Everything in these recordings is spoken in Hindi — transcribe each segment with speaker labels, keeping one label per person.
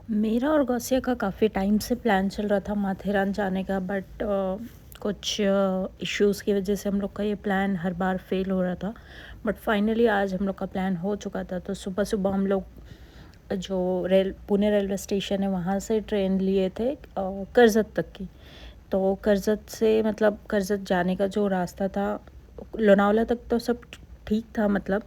Speaker 1: मेरा और गौसिया का काफ़ी टाइम से प्लान चल रहा था माथेरान जाने का, बट कुछ इश्यूज़ की वजह से हम लोग का ये प्लान हर बार फेल हो रहा था। बट फाइनली आज हम लोग का प्लान हो चुका था। तो सुबह सुबह हम लोग जो पुणे रेलवे स्टेशन है वहाँ से ट्रेन लिए थे करजत तक की। तो करजत से मतलब करजत जाने का जो रास्ता था, लोनावला तक तो सब ठीक था मतलब,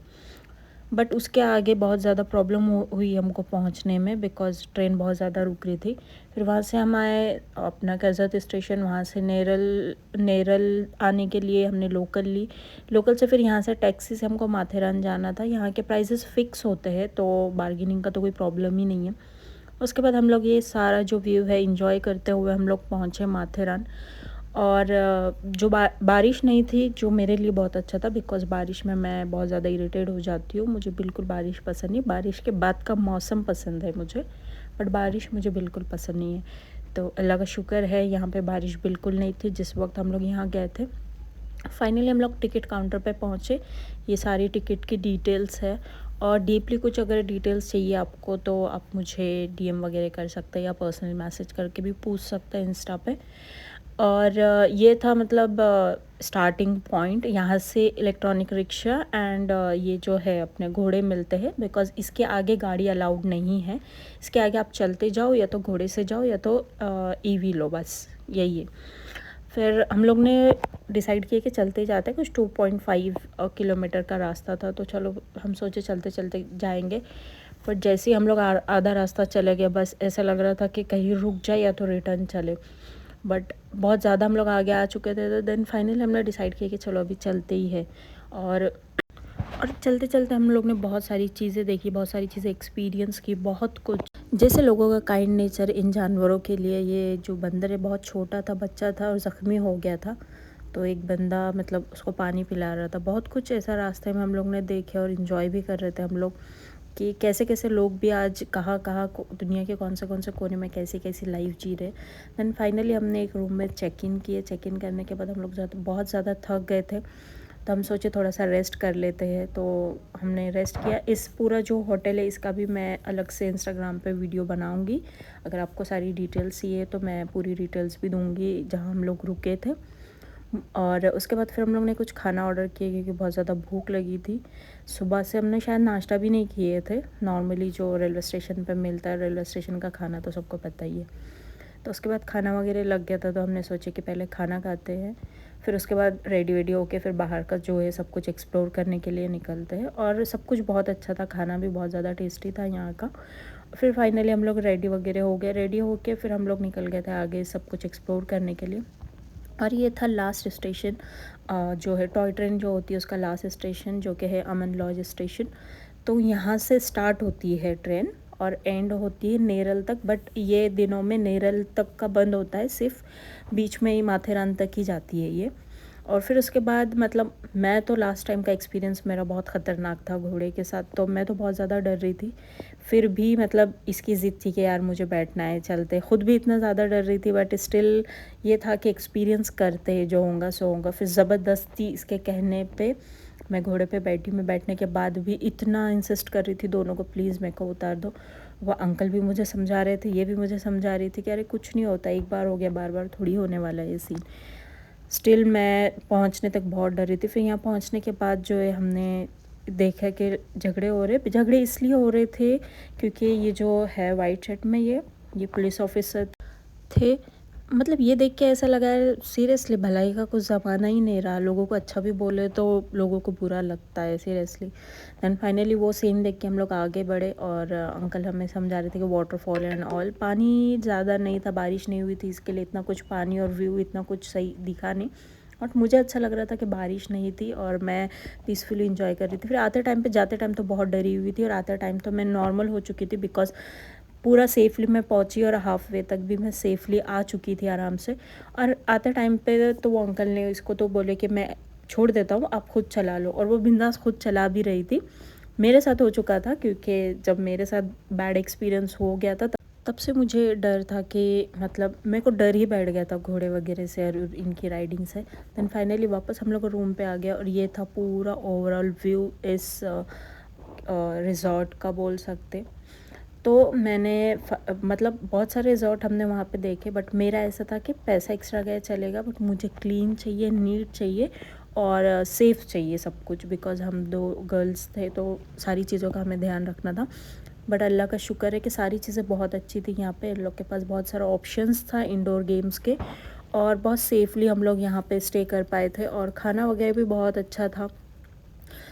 Speaker 1: बट उसके आगे बहुत ज़्यादा प्रॉब्लम हुई हमको पहुंचने में, बिकॉज़ ट्रेन बहुत ज़्यादा रुक रही थी। फिर वहाँ से हम आए अपना करजत स्टेशन, वहाँ से नेरल नेरल आने के लिए हमने लोकल ली। लोकल से फिर यहाँ से टैक्सी से हमको माथेरान जाना था। यहाँ के प्राइसेस फ़िक्स होते हैं तो बार्गेनिंग का तो कोई प्रॉब्लम ही नहीं है। उसके बाद हम लोग ये सारा जो व्यू है इंजॉय करते हुए हम लोग पहुँचे माथेरान। और जो बारिश नहीं थी, जो मेरे लिए बहुत अच्छा था, बिकॉज़ बारिश में मैं बहुत ज़्यादा इरिटेट हो जाती हूँ। मुझे बिल्कुल बारिश पसंद नहीं। बारिश के बाद का मौसम पसंद है मुझे, बट बारिश मुझे बिल्कुल पसंद नहीं है। तो अल्लाह का शुक्र है यहाँ पे बारिश बिल्कुल नहीं थी जिस वक्त हम लोग यहाँ गए थे। फाइनली हम लोग टिकट काउंटर पे पहुँचे। ये सारी टिकट की डिटेल्स है, और डीपली कुछ अगर डिटेल्स चाहिए आपको तो आप मुझे डीएम वगैरह कर सकते हैं या पर्सनल मैसेज करके भी पूछ सकते हैं इंस्टा पे। और ये था मतलब स्टार्टिंग पॉइंट। यहाँ से इलेक्ट्रॉनिक रिक्शा एंड ये जो है अपने घोड़े मिलते हैं, बिकॉज़ इसके आगे गाड़ी अलाउड नहीं है। इसके आगे आप चलते जाओ, या तो घोड़े से जाओ या तो ईवी लो, बस यही है। फिर हम लोग ने डिसाइड किया कि चलते जाते हैं। कुछ 2.5 किलोमीटर का रास्ता था, तो चलो हम सोचे चलते चलते जाएंगे। बट जैसे ही हम लोग आधा रास्ता चले गए, बस ऐसा लग रहा था कि कहीं रुक जाए या तो रिटर्न चले। बट बहुत ज़्यादा हम लोग आगे आ चुके थे, तो देन फाइनली हमने डिसाइड किया कि चलो अभी चलते ही है। और चलते चलते हम लोग ने बहुत सारी चीज़ें देखी, बहुत सारी चीज़ें एक्सपीरियंस की, बहुत कुछ। जैसे लोगों का काइंड नेचर इन जानवरों के लिए। ये जो बंदर है बहुत छोटा था, बच्चा था और ज़ख्मी हो गया था, तो एक बंदा मतलब उसको पानी पिला रहा था। बहुत कुछ ऐसा रास्ते में हम लोग ने देखे, और इन्जॉय भी कर रहे थे हम लोग कि कैसे कैसे लोग भी आज कहाँ कहाँ दुनिया के कौन से कोने में कैसी कैसी लाइफ जी रहे। दैन फाइनली हमने एक रूम में चेक इन किए। चेक इन करने के बाद हम लोग बहुत ज़्यादा थक गए थे, तो हम सोचे थोड़ा सा रेस्ट कर लेते हैं। तो हमने रेस्ट किया। इस पूरा जो होटल है इसका भी मैं अलग से इंस्टाग्राम पे वीडियो बनाऊंगी। अगर आपको सारी डिटेल्स चाहिए तो मैं पूरी डिटेल्स भी दूंगी जहाँ हम लोग रुके थे। और उसके बाद फिर हम लोग ने कुछ खाना ऑर्डर किया, क्योंकि बहुत ज़्यादा भूख लगी थी। सुबह से हमने शायद नाश्ता भी नहीं किए थे, नॉर्मली जो रेलवे स्टेशन पे मिलता है, रेलवे स्टेशन का खाना तो सबको पता ही है। तो उसके बाद खाना वगैरह लग गया था, तो हमने सोचे कि पहले खाना खाते हैं, फिर उसके बाद रेडी वेडी होके फिर बाहर का जो है सब कुछ एक्सप्लोर करने के लिए निकलते हैं। और सब कुछ बहुत अच्छा था, खाना भी बहुत ज़्यादा टेस्टी था यहाँ का। फिर फाइनली हम लोग रेडी वगैरह हो गए। रेडी होके फिर हम लोग निकल गए थे आगे सब कुछ एक्सप्लोर करने के लिए। और ये था लास्ट स्टेशन, जो है टॉय ट्रेन जो होती है उसका लास्ट स्टेशन, जो कि है अमन लॉज स्टेशन। तो यहाँ से स्टार्ट होती है ट्रेन और एंड होती है नेरल तक, बट ये दिनों में नेरल तक का बंद होता है, सिर्फ बीच में ही माथेरान तक ही जाती है ये। और फिर उसके बाद मतलब मैं तो लास्ट टाइम का एक्सपीरियंस मेरा बहुत ख़तरनाक था घोड़े के साथ, तो मैं तो बहुत ज़्यादा डर रही थी। फिर भी मतलब इसकी ज़िद थी कि यार मुझे बैठना है, चलते। ख़ुद भी इतना ज़्यादा डर रही थी, बट स्टिल ये था कि एक्सपीरियंस करते, जो होगा सो होगा। फिर ज़बरदस्ती इसके कहने पे मैं घोड़े पे बैठी। मैं बैठने के बाद भी इतना इंसिस्ट कर रही थी दोनों को, प्लीज़ मेरे को उतार दो। वो अंकल भी मुझे समझा रहे थे, ये भी मुझे समझा रही थी कि अरे कुछ नहीं होता, एक बार हो गया, बार बार थोड़ी होने वाला है ये सीन। स्टिल मैं पहुंचने तक बहुत डर रही थी। फिर यहाँ पहुंचने के बाद जो है हमने देखा कि झगड़े हो रहे। झगड़े इसलिए हो रहे थे क्योंकि ये जो है वाइट शर्ट में ये पुलिस ऑफिसर थे। मतलब ये देख के ऐसा लगा है सीरियसली भलाई का कुछ ज़माना ही नहीं रहा। लोगों को अच्छा भी बोले तो लोगों को बुरा लगता है सीरियसली। दैन फाइनली वो सीन देख के हम लोग आगे बढ़े, और अंकल हमें समझा रहे थे कि वाटरफॉल एंड ऑल। पानी ज़्यादा नहीं था, बारिश नहीं हुई थी, इसके लिए इतना कुछ पानी और व्यू इतना कुछ सही दिखा नहीं। बट मुझे अच्छा लग रहा था कि बारिश नहीं थी और मैं पीसफुली इंजॉय कर रही थी। फिर आते टाइम पे जाते टाइम तो बहुत डरी हुई थी, और आते टाइम तो मैं नॉर्मल हो चुकी थी, बिकॉज़ पूरा सेफली मैं पहुंची और हाफ वे तक भी मैं सेफली आ चुकी थी आराम से। और आते टाइम पे तो वो अंकल ने इसको तो बोले कि मैं छोड़ देता हूँ, आप खुद चला लो, और वो बिंदास खुद चला भी रही थी। मेरे साथ हो चुका था, क्योंकि जब मेरे साथ बैड एक्सपीरियंस हो गया था तब से मुझे डर था कि मतलब मेरे को डर ही बैठ गया था घोड़े वगैरह से और इनकी राइडिंग से। देन फाइनली वापस हम लोग रूम पे आ गया, और ये था पूरा ओवरऑल व्यू इस रिज़ॉर्ट का बोल सकते। तो मैंने मतलब बहुत सारे रिज़ॉर्ट हमने वहाँ पे देखे, बट मेरा ऐसा था कि पैसा एक्स्ट्रा गया चलेगा, बट मुझे क्लीन चाहिए, नीट चाहिए और सेफ़ चाहिए सब कुछ, बिकॉज़ हम 2 गर्ल्स थे तो सारी चीज़ों का हमें ध्यान रखना था। बट अल्लाह का शुक्र है कि सारी चीज़ें बहुत अच्छी थी यहाँ पे। इन लोग के पास बहुत सारा ऑप्शंस था इंडोर गेम्स के, और बहुत सेफ़ली हम लोग यहाँ पे स्टे कर पाए थे, और खाना वगैरह भी बहुत अच्छा था।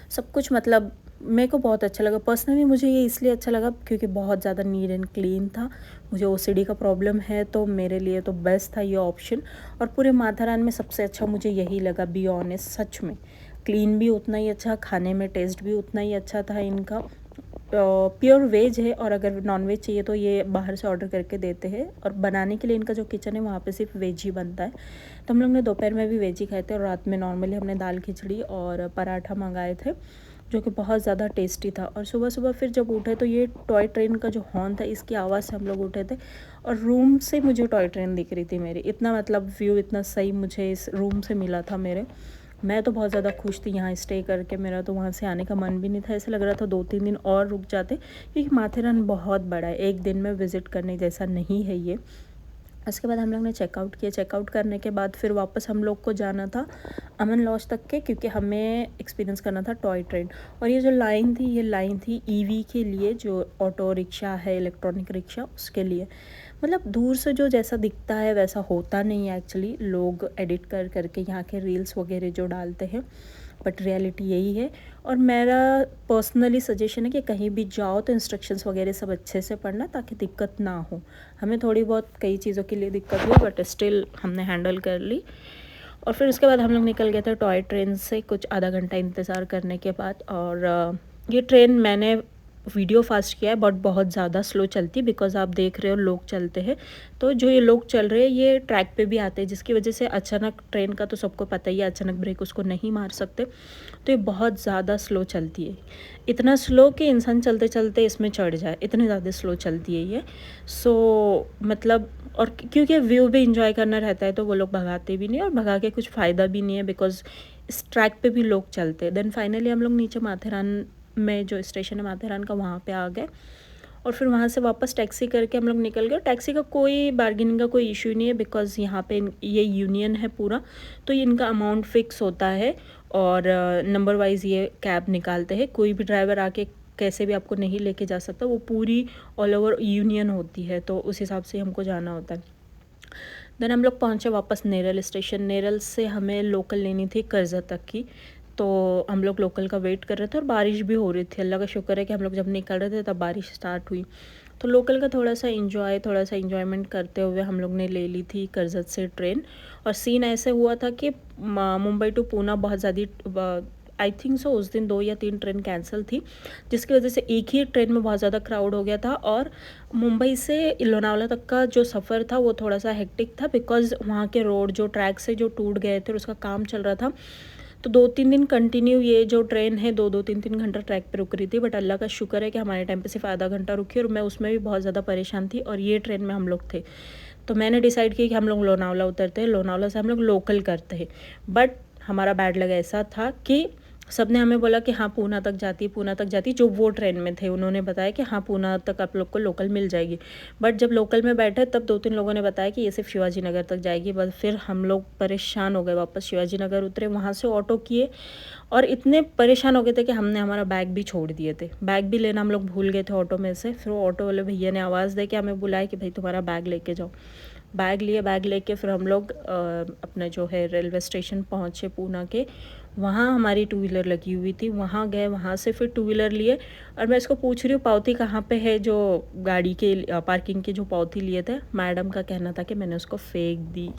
Speaker 1: सब कुछ मतलब मेरे को बहुत अच्छा लगा। पर्सनली मुझे ये इसलिए अच्छा लगा क्योंकि बहुत ज़्यादा नीट एंड क्लीन था। मुझे ओसीडी का प्रॉब्लम है तो मेरे लिए तो बेस्ट था ये ऑप्शन, और पूरे माथेरान में सबसे अच्छा मुझे यही लगा, बी ऑनेस्ट। सच में क्लीन भी उतना ही अच्छा, खाने में टेस्ट भी उतना ही अच्छा था इनका। प्योर वेज है, और अगर नॉन वेज चाहिए तो ये बाहर से ऑर्डर करके देते हैं, और बनाने के लिए इनका जो किचन है वहाँ पे सिर्फ वेज ही बनता है। तो हम लोग ने दोपहर में भी वेज ही खाए थे, और रात में नॉर्मली हमने दाल खिचड़ी और पराठा मंगाए थे, जो कि बहुत ज़्यादा टेस्टी था। और सुबह सुबह फिर जब उठे तो ये टॉय ट्रेन का जो हॉर्न था इसकी आवाज़ से हम लोग उठे थे, और रूम से मुझे टॉय ट्रेन दिख रही थी मेरी। इतना मतलब व्यू इतना सही मुझे इस रूम से मिला था मेरे। मैं तो बहुत ज़्यादा खुश थी यहाँ स्टे करके। मेरा तो वहाँ से आने का मन भी नहीं था, ऐसा लग रहा था 2-3 दिन और रुक जाते, क्योंकि माथेरान बहुत बड़ा है, एक दिन में विज़िट करने जैसा नहीं है ये। उसके बाद हम लोग ने चेकआउट किया। चेकआउट करने के बाद फिर वापस हम लोग को जाना था अमन लॉज तक के, क्योंकि हमें एक्सपीरियंस करना था टॉय ट्रेन। और ये जो लाइन थी, ये लाइन थी ईवी के लिए, जो ऑटो रिक्शा है, इलेक्ट्रॉनिक रिक्शा, उसके लिए। मतलब दूर से जो जैसा दिखता है वैसा होता नहीं है एक्चुअली, लोग एडिट कर करके यहाँ के रील्स वगैरह जो डालते हैं, बट रियलिटी यही है। और मेरा पर्सनली सजेशन है कि कहीं भी जाओ तो इंस्ट्रक्शंस वगैरह सब अच्छे से पढ़ना, ताकि दिक्कत ना हो। हमें थोड़ी बहुत कई चीज़ों के लिए दिक्कत हुई, बट स्टिल हमने हैंडल कर ली। और फिर उसके बाद हम लोग निकल गए थे टॉय ट्रेन से, कुछ आधा घंटा इंतज़ार करने के बाद। और ये ट्रेन मैंने वीडियो फास्ट किया है, बट बहुत ज़्यादा स्लो चलती, बिकॉज़ आप देख रहे हो लोग चलते हैं, तो जो ये लोग चल रहे हैं ये ट्रैक पे भी आते हैं, जिसकी वजह से अचानक ट्रेन का तो सबको पता ही है, अचानक ब्रेक उसको नहीं मार सकते, तो ये बहुत ज़्यादा स्लो चलती है। इतना स्लो कि इंसान चलते चलते इसमें चढ़ जाए, इतनी ज़्यादा स्लो चलती है ये। सो मतलब, और क्योंकि व्यू भी इंजॉय करना रहता है तो वो लोग भगाते भी नहीं, और भगा के कुछ फ़ायदा भी नहीं है, बिकॉज़ इस ट्रैक पे भी लोग चलते हैं। देन फाइनली हम लोग नीचे माथेरान में जो स्टेशन है माथेरान का, वहाँ पे आ गए, और फिर वहाँ से वापस टैक्सी करके हम लोग निकल गए। टैक्सी का कोई बार्गेनिंग का कोई इशू नहीं है, बिकॉज़ यहाँ पे ये यूनियन है पूरा, तो ये इनका अमाउंट फ़िक्स होता है, और नंबर वाइज़ ये कैब निकालते हैं। कोई भी ड्राइवर आके कैसे भी आपको नहीं लेके जा सकता, वो पूरी ऑल ओवर यूनियन होती है, तो उस हिसाब से हमको जाना होता है। देन हम लोग पहुँचे वापस नेरल स्टेशन। नेरल से हमें लोकल लेनी थी करजा तक की, तो हम लोग लोकल का वेट कर रहे थे, और बारिश भी हो रही थी। अल्लाह का शुक्र है कि हम लोग जब निकल रहे थे तब बारिश स्टार्ट हुई, तो लोकल का थोड़ा सा इंजॉयमेंट करते हुए हम लोग ने ले ली थी करजत से ट्रेन। और सीन ऐसे हुआ था कि मुंबई टू पूना बहुत ज़्यादा, आई थिंक सो उस दिन 2 या 3 ट्रेन कैंसिल थी, जिसकी वजह से एक ही ट्रेन में बहुत ज़्यादा क्राउड हो गया था। और मुंबई से लोनावला तक का जो सफ़र था वो थोड़ा सा हेक्टिक था, बिकॉज़ वहाँ के रोड जो ट्रैक से जो टूट गए थे और उसका काम चल रहा था, तो 2-3 दिन कंटिन्यू ये जो ट्रेन है 2-2 3-3 घंटा ट्रैक पे रुक रही थी। बट अल्लाह का शुक्र है कि हमारे टाइम पे सिर्फ आधा घंटा रुकी, और मैं उसमें भी बहुत ज़्यादा परेशान थी, और ये ट्रेन में हम लोग थे। तो मैंने डिसाइड किया कि हम लोग लोनावला उतरते हैं, लोनावला से हम लोग लोकल करते हैं। बट हमारा बैड लग ऐसा था कि सब ने हमें बोला कि हाँ पूना तक जाती है, पूना तक जाती है। जो वो ट्रेन में थे उन्होंने बताया कि हाँ पूना तक आप लोग को लोकल मिल जाएगी। बट जब लोकल में बैठे तब 2-3 लोगों ने बताया कि ये सिर्फ शिवाजी नगर तक जाएगी। बस फिर हम लोग परेशान हो गए, वापस शिवाजी नगर उतरे, वहाँ से ऑटो किए, और इतने परेशान हो गए थे कि हमने हमारा बैग भी छोड़ दिए थे। बैग भी लेना हम लोग भूल गए थे ऑटो में से। फिर वो ऑटो वाले भैया ने आवाज़ दे के हमें बुलाया कि भाई तुम्हारा बैग लेके जाओ। बैग लिए, बैग लेके फिर हम लोग अपने जो है रेलवे स्टेशन पहुँचे पूना के। वहाँ हमारी टू व्हीलर लगी हुई थी, वहाँ गए, वहाँ से फिर टू व्हीलर लिए। और मैं इसको पूछ रही हूँ पावती कहाँ पे है, जो गाड़ी के पार्किंग की जो पावती लिए थे। मैडम का कहना था कि मैंने उसको फेंक दी।